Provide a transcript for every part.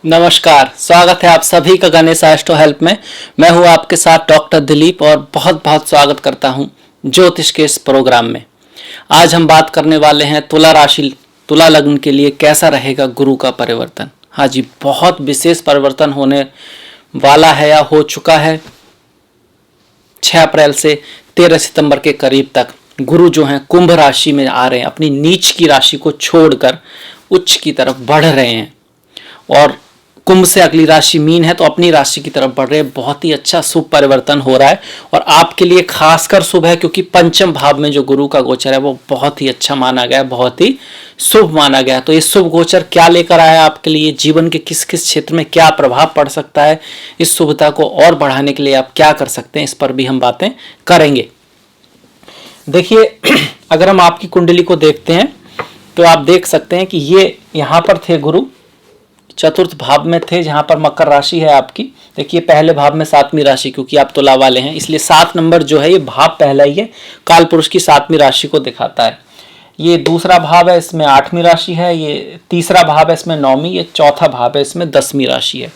नमस्कार, स्वागत है आप सभी का गणेश एस्ट्रो हेल्प में। मैं हूं आपके साथ डॉक्टर दिलीप और बहुत बहुत स्वागत करता हूं ज्योतिष के इस प्रोग्राम में। आज हम बात करने वाले हैं तुला राशि, तुला लग्न के लिए कैसा रहेगा गुरु का परिवर्तन। हाँ जी, बहुत विशेष परिवर्तन होने वाला है या हो चुका है। 6 अप्रैल से 13 सितंबर के करीब तक गुरु जो हैं कुंभ राशि में आ रहे हैं, अपनी नीच की राशि को छोड़कर उच्च की तरफ बढ़ रहे हैं और कुंभ से अगली राशि मीन है तो अपनी राशि की तरफ बढ़ रहे हैं। बहुत ही अच्छा शुभ परिवर्तन हो रहा है और आपके लिए खासकर शुभ है क्योंकि पंचम भाव में जो गुरु का गोचर है वो बहुत ही अच्छा माना गया है, बहुत ही शुभ माना गया है। तो ये शुभ गोचर क्या लेकर आया है आपके लिए, जीवन के किस किस क्षेत्र में क्या प्रभाव पड़ सकता है, इस शुभता को और बढ़ाने के लिए आप क्या कर सकते हैं, इस पर भी हम बातें करेंगे। देखिए, अगर हम आपकी कुंडली को देखते हैं तो आप देख सकते हैं कि ये यहाँ पर थे गुरु, चतुर्थ भाव में थे जहां पर मकर राशि है आपकी। देखिए, पहले भाव में 7वीं राशि, क्योंकि आप तुला वाले हैं इसलिए 7 नंबर जो है ये भाव पहला ही है, काल पुरुष की 7वीं राशि को दिखाता है। ये दूसरा भाव है, इसमें 8वीं राशि है। ये तीसरा भाव है, इसमें 9वीं। ये चौथा भाव है, इसमें 10वीं राशि है।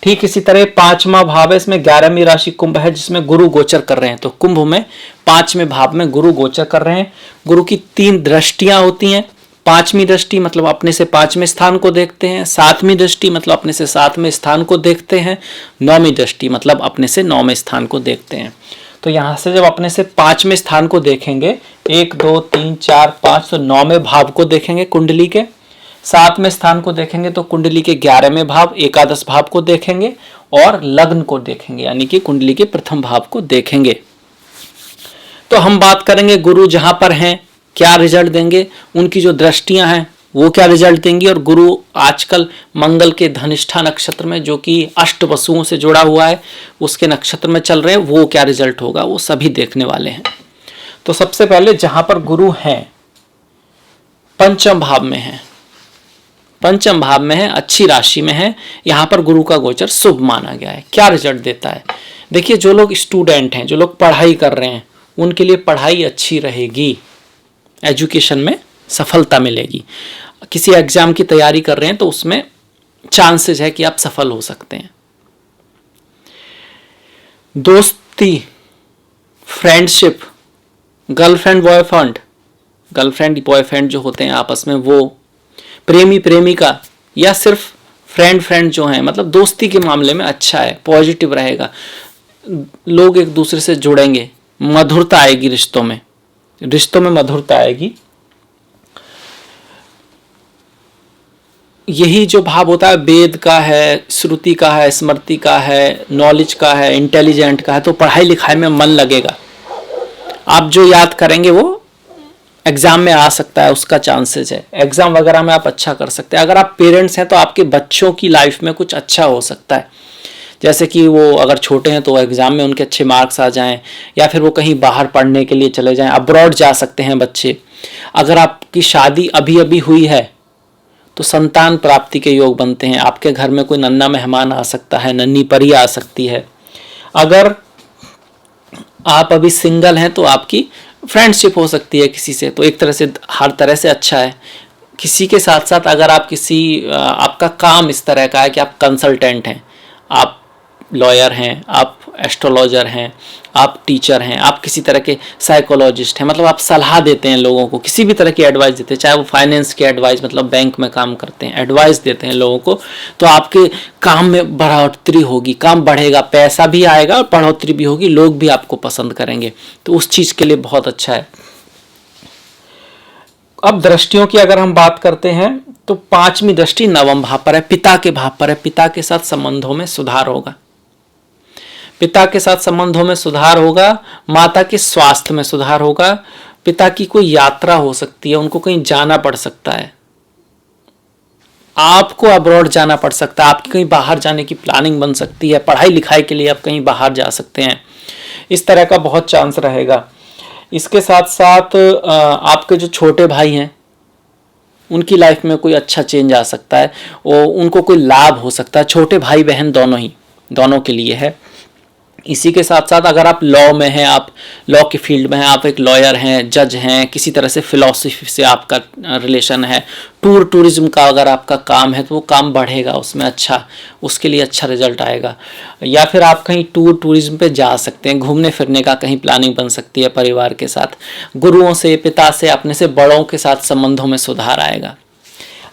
ठीक इसी तरह 5वां भाव है, इसमें 11वीं राशि कुंभ है जिसमें गुरु गोचर कर रहे हैं। तो कुंभ में 5वें भाव में गुरु गोचर कर रहे हैं। गुरु की 3 दृष्टियां होती हैं। 5वीं दृष्टि मतलब अपने से 5वें स्थान को देखते हैं, 7वीं दृष्टि मतलब अपने से 7वें स्थान को देखते हैं, 9वीं दृष्टि मतलब अपने से 9वें स्थान को देखते हैं। तो यहाँ से जब अपने से 5वें स्थान को देखेंगे, 1 2 3 4 5, तो 9वें भाव को देखेंगे कुंडली के। 7वें स्थान को देखेंगे तो कुंडली के 11वें भाव, एकादश भाव को देखेंगे और लग्न को देखेंगे, यानी कि कुंडली के प्रथम भाव को देखेंगे। तो हम बात करेंगे गुरु जहां पर हैं क्या रिजल्ट देंगे, उनकी जो दृष्टियां हैं वो क्या रिजल्ट देंगी, और गुरु आजकल मंगल के धनिष्ठा नक्षत्र में जो कि अष्ट वसुओं से जुड़ा हुआ है उसके नक्षत्र में चल रहे हैं, वो क्या रिजल्ट होगा वो सभी देखने वाले हैं। तो सबसे पहले जहां पर गुरु हैं पंचम भाव में है, पंचम भाव में है, अच्छी राशि में है, यहां पर गुरु का गोचर शुभ माना गया है। क्या रिजल्ट देता है, देखिए, जो लोग स्टूडेंट हैं, जो लोग पढ़ाई कर रहे हैं, उनके लिए पढ़ाई अच्छी रहेगी, एजुकेशन में सफलता मिलेगी। किसी एग्जाम की तैयारी कर रहे हैं तो उसमें चांसेस है कि आप सफल हो सकते हैं। दोस्ती, friendship, girlfriend boyfriend, girlfriend boyfriend जो होते हैं आपस में, वो प्रेमी प्रेमिका या सिर्फ फ्रेंड फ्रेंड जो हैं, मतलब दोस्ती के मामले में अच्छा है, पॉजिटिव रहेगा। लोग एक दूसरे से जुड़ेंगे, मधुरता आएगी रिश्तों में, रिश्तों में मधुरता आएगी। यही जो भाव होता है वेद का है, श्रुति का है, स्मृति का है, नॉलेज का है, इंटेलिजेंट का है, तो पढ़ाई लिखाई में मन लगेगा। आप जो याद करेंगे वो एग्जाम में आ सकता है, उसका चांसेस है। एग्जाम वगैरह में आप अच्छा कर सकते हैं। अगर आप पेरेंट्स हैं तो आपके बच्चों की लाइफ में कुछ अच्छा हो सकता है, जैसे कि वो अगर छोटे हैं तो एग्ज़ाम में उनके अच्छे मार्क्स आ जाएं, या फिर वो कहीं बाहर पढ़ने के लिए चले जाएं, अब्रॉड जा सकते हैं बच्चे। अगर आपकी शादी अभी अभी हुई है तो संतान प्राप्ति के योग बनते हैं। आपके घर में कोई नन्हा मेहमान आ सकता है, नन्ही परी आ सकती है। अगर आप अभी सिंगल हैं तो आपकी फ्रेंडशिप हो सकती है किसी से, तो एक तरह से हर तरह से अच्छा है। किसी के साथ साथ अगर आप आपका काम इस तरह का है कि आप कंसल्टेंट हैं, आप लॉयर हैं, आप एस्ट्रोलॉजर हैं, आप टीचर हैं, आप किसी तरह के साइकोलॉजिस्ट हैं, मतलब आप सलाह देते हैं लोगों को, किसी भी तरह की एडवाइस देते हैं, चाहे वो फाइनेंस की एडवाइस, मतलब बैंक में काम करते हैं, एडवाइस देते हैं लोगों को, तो आपके काम में बढ़ोतरी होगी, काम बढ़ेगा, पैसा भी आएगा और बढ़ोतरी भी होगी, लोग भी आपको पसंद करेंगे, तो उस चीज़ के लिए बहुत अच्छा है। अब दृष्टियों की अगर हम बात करते हैं तो 5वीं दृष्टि नवम भाव पर है, पिता के भाव पर है। पिता के साथ संबंधों में सुधार होगा, पिता के साथ संबंधों में सुधार होगा, माता के स्वास्थ्य में सुधार होगा, पिता की कोई यात्रा हो सकती है, उनको कहीं जाना पड़ सकता है, आपको अब्रॉड जाना पड़ सकता है, आपकी कहीं बाहर जाने की प्लानिंग बन सकती है, पढ़ाई लिखाई के लिए आप कहीं बाहर जा सकते हैं, इस तरह का बहुत चांस रहेगा। इसके साथ साथ आपके जो छोटे भाई हैं उनकी लाइफ में कोई अच्छा चेंज आ सकता है और उनको कोई लाभ हो सकता है, छोटे भाई बहन दोनों के लिए है। इसी के साथ साथ अगर आप लॉ में हैं, आप लॉ के फील्ड में हैं, आप एक लॉयर हैं, जज हैं, किसी तरह से फिलॉसफी से आपका रिलेशन है, टूरिज्म का अगर आपका काम है तो वो काम बढ़ेगा, उसमें अच्छा, उसके लिए अच्छा रिजल्ट आएगा। या फिर आप कहीं टूरिज्म पे जा सकते हैं, घूमने फिरने का कहीं प्लानिंग बन सकती है परिवार के साथ। गुरुओं से, पिता से, अपने से बड़ों के साथ संबंधों में सुधार आएगा।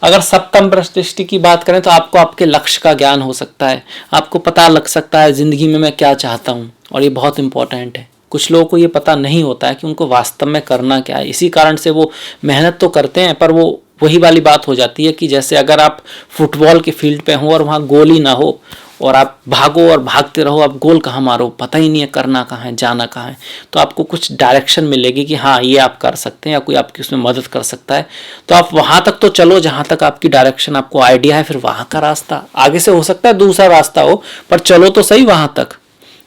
अगर सप्तम दृष्टि की बात करें तो आपको आपके लक्ष्य का ज्ञान हो सकता है, आपको पता लग सकता है ज़िंदगी में मैं क्या चाहता हूँ, और ये बहुत इंपॉर्टेंट है। कुछ लोगों को ये पता नहीं होता है कि उनको वास्तव में करना क्या है, इसी कारण से वो मेहनत तो करते हैं पर वो वही वाली बात हो जाती है कि जैसे अगर आप फुटबॉल के फील्ड पे हो और वहाँ गोल ही ना हो और आप भागो और भागते रहो, आप गोल कहाँ मारो, पता ही नहीं है करना कहाँ है, जाना कहाँ है, तो आपको कुछ डायरेक्शन मिलेगी कि हाँ ये आप कर सकते हैं या कोई आपकी उसमें मदद कर सकता है। तो आप वहाँ तक तो चलो जहाँ तक आपकी डायरेक्शन, आपको आइडिया है, फिर वहाँ का रास्ता आगे से हो सकता है दूसरा रास्ता हो, पर चलो तो सही वहाँ तक,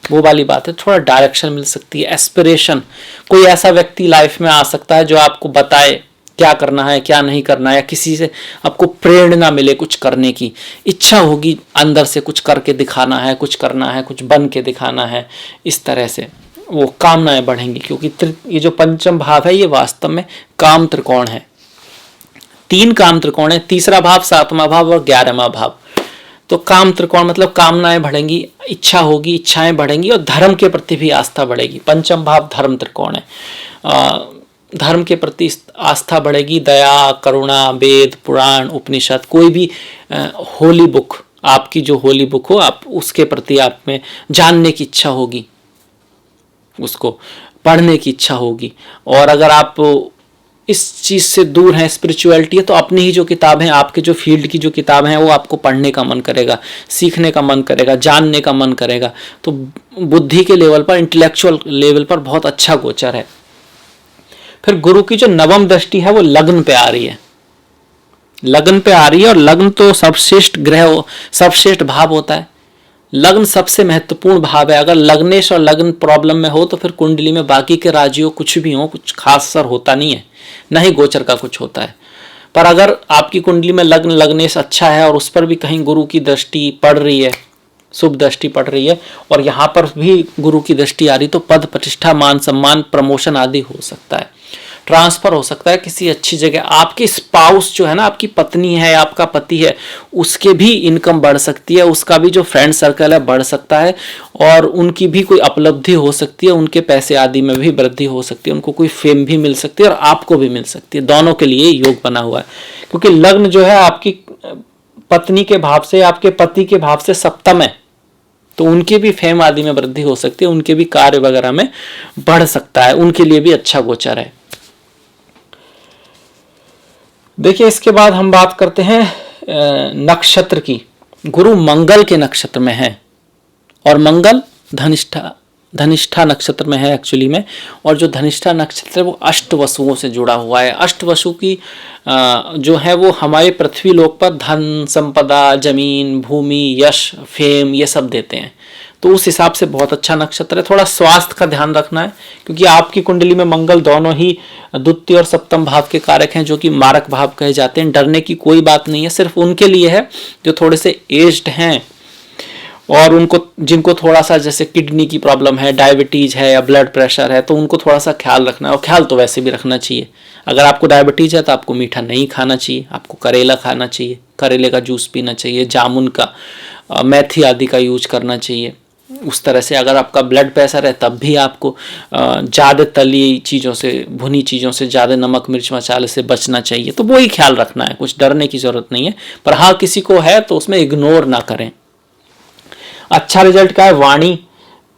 वो वाली बात है। थोड़ा डायरेक्शन मिल सकती है, एस्पिरेशन, कोई ऐसा व्यक्ति लाइफ में आ सकता है जो आपको बताए क्या करना है क्या नहीं करना है, या किसी से आपको प्रेरणा मिले कुछ करने की, इच्छा होगी अंदर से कुछ करके दिखाना है, कुछ करना है, कुछ बन के दिखाना है, इस तरह से वो कामनाएं बढ़ेंगी। क्योंकि ये जो पंचम भाव है ये वास्तव में काम त्रिकोण है, 3 काम त्रिकोण है, तीसरा भाव, 7वां भाव और 11वां भाव। तो काम त्रिकोण मतलब कामनाएं बढ़ेंगी, इच्छा होगी, इच्छाएं बढ़ेंगी और धर्म के प्रति भी आस्था बढ़ेगी। पंचम भाव धर्म त्रिकोण है, धर्म के प्रति आस्था बढ़ेगी, दया, करुणा, वेद, पुराण, उपनिषद, कोई भी होली बुक, आपकी जो होली बुक हो, आप उसके प्रति आप में जानने की इच्छा होगी, उसको पढ़ने की इच्छा होगी। और अगर आप इस चीज़ से दूर हैं, स्पिरिचुअलिटी है, तो अपनी ही जो किताब है, आपके जो फील्ड की जो किताब है वो आपको पढ़ने का मन करेगा, सीखने का मन करेगा, जानने का मन करेगा। तो बुद्धि के लेवल पर, इंटेलेक्चुअल लेवल पर बहुत अच्छा गोचर है। फिर गुरु की जो नवम दृष्टि है वो लग्न पे आ रही है, लग्न पे आ रही है, और लग्न तो सर्वश्रेष्ठ ग्रह, सर्वश्रेष्ठ भाव होता है। लग्न सबसे महत्वपूर्ण भाव है। अगर लग्नेश और लग्न प्रॉब्लम में हो तो फिर कुंडली में बाकी के राज्यों कुछ भी हो, कुछ खास असर होता नहीं है, न ही गोचर का कुछ होता है। पर अगर आपकी कुंडली में लग्न लग्नेश अच्छा है और उस पर भी कहीं गुरु की दृष्टि पड़ रही है, शुभ दृष्टि पड़ रही है, और यहाँ पर भी गुरु की दृष्टि आ रही, तो पद प्रतिष्ठा, मान सम्मान, प्रमोशन आदि हो सकता है, ट्रांसफर हो सकता है किसी अच्छी जगह। आपकी स्पाउस जो है ना, आपकी पत्नी है, आपका पति है, उसके भी इनकम बढ़ सकती है, उसका भी जो फ्रेंड सर्कल है बढ़ सकता है, और उनकी भी कोई उपलब्धि हो सकती है, उनके पैसे आदि में भी वृद्धि हो सकती है, उनको कोई फेम भी मिल सकती है और आपको भी मिल सकती है। दोनों के लिए योग बना हुआ है, क्योंकि लग्न जो है आपकी पत्नी के भाव से, आपके पति के भाव से सप्तम है, तो उनकी भी फेम आदि में वृद्धि हो सकती है, उनके भी कार्य वगैरह में बढ़ सकता है, उनके लिए भी अच्छा गोचर है। देखिए, इसके बाद हम बात करते हैं नक्षत्र की। गुरु मंगल के नक्षत्र में है, और मंगल धनिष्ठा नक्षत्र में है एक्चुअली में, और जो धनिष्ठा नक्षत्र है वो अष्टवसुओं से जुड़ा हुआ है। अष्टवसु की जो है वो हमारे पृथ्वी लोक पर धन, संपदा, जमीन, भूमि, यश, फेम, ये सब देते हैं। तो उस हिसाब से बहुत अच्छा नक्षत्र है। थोड़ा स्वास्थ्य का ध्यान रखना है, क्योंकि आपकी कुंडली में मंगल दोनों ही द्वितीय और सप्तम भाव के कारक हैं, जो कि मारक भाव कहे जाते हैं। डरने की कोई बात नहीं है, सिर्फ उनके लिए है जो थोड़े से एज्ड हैं और उनको, जिनको थोड़ा सा जैसे किडनी की प्रॉब्लम है, डायबिटीज है या ब्लड प्रेशर है, तो उनको थोड़ा सा ख्याल रखना है। और ख्याल तो वैसे भी रखना चाहिए। अगर आपको डायबिटीज है तो आपको मीठा नहीं खाना चाहिए, आपको करेला खाना चाहिए, करेले का जूस पीना चाहिए, जामुन का, मेथी आदि का यूज करना चाहिए। उस तरह से अगर आपका ब्लड प्रेशर है तब भी आपको ज़्यादा तली चीज़ों से, भुनी चीज़ों से, ज़्यादा नमक मिर्च मसाले से बचना चाहिए। तो वही ख्याल रखना है, कुछ डरने की ज़रूरत नहीं है। पर हाँ, किसी को है तो उसमें इग्नोर ना करें। अच्छा रिजल्ट क्या है? वाणी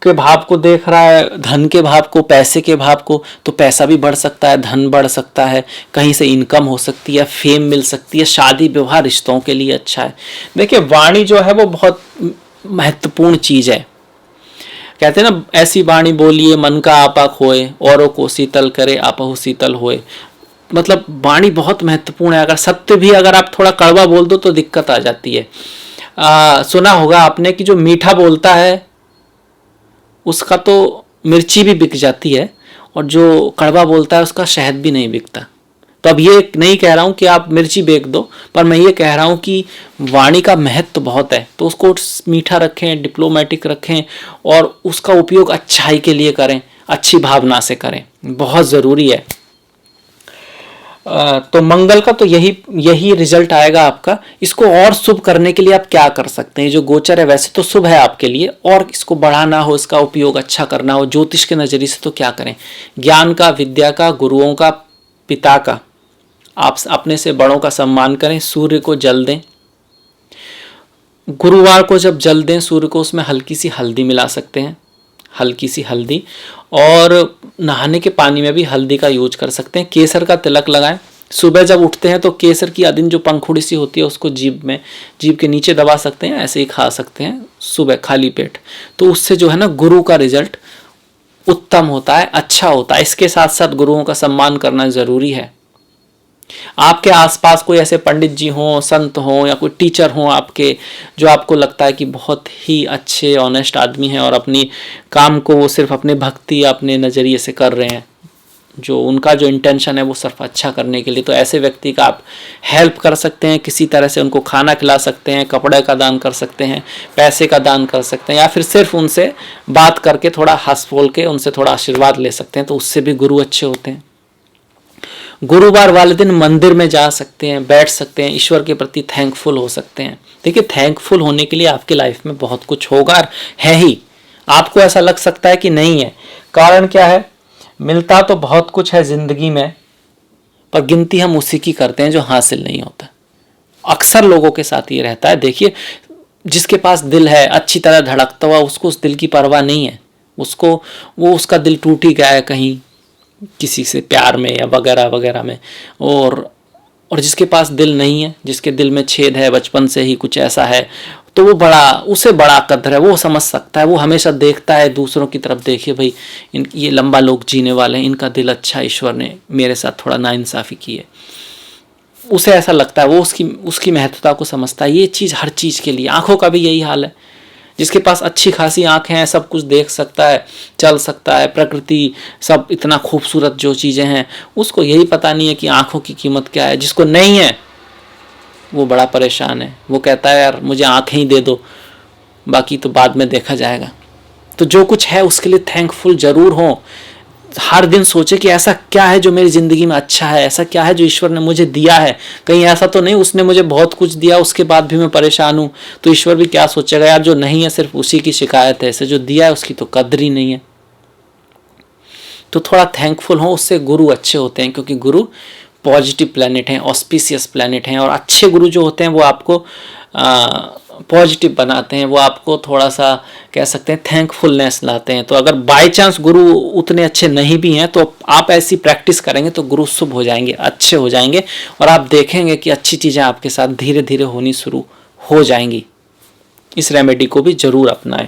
के भाव को देख रहा है, धन के भाव को, पैसे के भाव को, तो पैसा भी बढ़ सकता है, धन बढ़ सकता है, कहीं से इनकम हो सकती है, फेम मिल सकती है, शादी विवाह रिश्तों के लिए अच्छा है। देखिए, वाणी जो है वो बहुत महत्वपूर्ण चीज़ है। कहते हैं ना, ऐसी वाणी बोलिए मन का आपा खोए, औरों को शीतल करे आपहु शीतल होए। मतलब वाणी बहुत महत्वपूर्ण है। अगर सत्य भी अगर आप थोड़ा कड़वा बोल दो तो दिक्कत आ जाती है। सुना होगा आपने कि जो मीठा बोलता है उसका तो मिर्ची भी बिक जाती है, और जो कड़वा बोलता है उसका शहद भी नहीं बिकता। तो अब ये नहीं कह रहा हूं कि आप मिर्ची बेच दो, पर मैं ये कह रहा हूं कि वाणी का महत्व बहुत है, तो उसको मीठा रखें, डिप्लोमेटिक रखें और उसका उपयोग अच्छाई के लिए करें, अच्छी भावना से करें, बहुत ज़रूरी है। तो मंगल का तो यही रिजल्ट आएगा आपका। इसको और शुभ करने के लिए आप क्या कर सकते हैं? जो गोचर है वैसे तो शुभ है आपके लिए, और इसको बढ़ाना हो, इसका उपयोग अच्छा करना हो ज्योतिष के नज़रिए से, तो क्या करें? ज्ञान का, विद्या का, गुरुओं का, पिता का, आप अपने से बड़ों का सम्मान करें, सूर्य को जल दें। गुरुवार को जब जल दें सूर्य को, उसमें हल्की सी हल्दी मिला सकते हैं, हल्की सी हल्दी, और नहाने के पानी में भी हल्दी का यूज कर सकते हैं। केसर का तिलक लगाएं। सुबह जब उठते हैं तो केसर की अधीन जो पंखुड़ी सी होती है उसको जीभ के नीचे दबा सकते हैं, ऐसे ही खा सकते हैं सुबह खाली पेट। तो उससे जो है ना गुरु का रिजल्ट उत्तम होता है, अच्छा होता है। इसके साथ साथ गुरुओं का सम्मान करना जरूरी है। आपके आसपास कोई ऐसे पंडित जी हों, संत हों, या कोई टीचर हों आपके, जो आपको लगता है कि बहुत ही अच्छे ऑनेस्ट आदमी हैं और अपनी काम को वो सिर्फ अपने भक्ति या अपने नज़रिए से कर रहे हैं, जो उनका जो इंटेंशन है वो सिर्फ अच्छा करने के लिए, तो ऐसे व्यक्ति का आप हेल्प कर सकते हैं। किसी तरह से उनको खाना खिला सकते हैं, कपड़े का दान कर सकते हैं, पैसे का दान कर सकते हैं, या फिर सिर्फ उनसे बात करके थोड़ा हंस बोल के उनसे थोड़ा आशीर्वाद ले सकते हैं, तो उससे भी गुरु अच्छे होते हैं। गुरुवार वाले दिन मंदिर में जा सकते हैं, बैठ सकते हैं, ईश्वर के प्रति थैंकफुल हो सकते हैं। देखिए, थैंकफुल होने के लिए आपकी लाइफ में बहुत कुछ होगा, है ही। आपको ऐसा लग सकता है कि नहीं है, कारण क्या है? मिलता तो बहुत कुछ है जिंदगी में, पर गिनती हम उसी की करते हैं जो हासिल नहीं होता। अक्सर लोगों के साथ ये रहता है। देखिए, जिसके पास दिल है अच्छी तरह धड़कता हुआ, उसको उस दिल की परवाह नहीं है। उसका दिल टूट ही गया है कहीं किसी से प्यार में या वगैरह वगैरह में, और जिसके पास दिल नहीं है, जिसके दिल में छेद है, बचपन से ही कुछ ऐसा है, तो उसे बड़ा कदर है, वो समझ सकता है। वो हमेशा देखता है दूसरों की तरफ, देखिए भाई ये लंबा लोग जीने वाले हैं, इनका दिल अच्छा, ईश्वर ने मेरे साथ थोड़ा नाइंसाफ़ी की है, उसे ऐसा लगता है। वो उसकी महत्वता को समझता है। ये चीज़ हर चीज़ के लिए, आँखों का भी यही हाल है। जिसके पास अच्छी खासी आँखें हैं, सब कुछ देख सकता है, चल सकता है, प्रकृति सब इतना खूबसूरत जो चीज़ें हैं, उसको यही पता नहीं है कि आँखों की कीमत क्या है। जिसको नहीं है वो बड़ा परेशान है, वो कहता है यार मुझे आँखें ही दे दो, बाकी तो बाद में देखा जाएगा। तो जो कुछ है उसके लिए थैंकफुल ज़रूर हों। हर दिन सोचे कि ऐसा क्या है जो मेरी ज़िंदगी में अच्छा है, ऐसा क्या है जो ईश्वर ने मुझे दिया है। कहीं ऐसा तो नहीं उसने मुझे बहुत कुछ दिया उसके बाद भी मैं परेशान हूँ, तो ईश्वर भी क्या सोचेगा, यार जो नहीं है सिर्फ उसी की शिकायत है, ऐसे जो दिया है उसकी तो कदर ही नहीं है। तो थोड़ा थैंकफुल हो, उससे गुरु अच्छे होते हैं, क्योंकि गुरु पॉजिटिव प्लैनेट हैं, ऑस्पिशियस प्लैनेट हैं, और अच्छे गुरु जो होते हैं वो आपको पॉजिटिव बनाते हैं, वो आपको थोड़ा सा कह सकते हैं थैंकफुलनेस लाते हैं। तो अगर बाय चांस गुरु उतने अच्छे नहीं भी हैं तो आप ऐसी प्रैक्टिस करेंगे तो गुरु शुभ हो जाएंगे, अच्छे हो जाएंगे, और आप देखेंगे कि अच्छी चीज़ें आपके साथ धीरे धीरे होनी शुरू हो जाएंगी। इस रेमेडी को भी जरूर अपनाएं।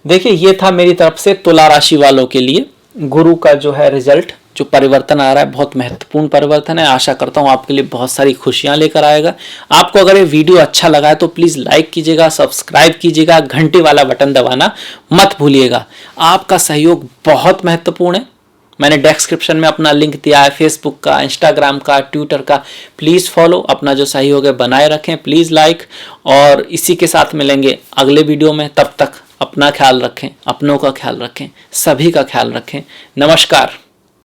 देखिए, ये था मेरी तरफ से तुला राशि वालों के लिए गुरु का जो है रिजल्ट, जो परिवर्तन आ रहा है, बहुत महत्वपूर्ण परिवर्तन है। आशा करता हूँ आपके लिए बहुत सारी खुशियां लेकर आएगा। आपको अगर ये वीडियो अच्छा लगा है तो प्लीज़ लाइक कीजिएगा, सब्सक्राइब कीजिएगा, घंटी वाला बटन दबाना मत भूलिएगा। आपका सहयोग बहुत महत्वपूर्ण है। मैंने डिस्क्रिप्शन में अपना लिंक दिया है, फेसबुक का, इंस्टाग्राम का, ट्विटर का। प्लीज़ फॉलो, अपना जो सहयोग है बनाए रखें, प्लीज़ लाइक। और इसी के साथ मिलेंगे अगले वीडियो में। तब तक अपना ख्याल रखें, अपनों का ख्याल रखें, सभी का ख्याल रखें। नमस्कार।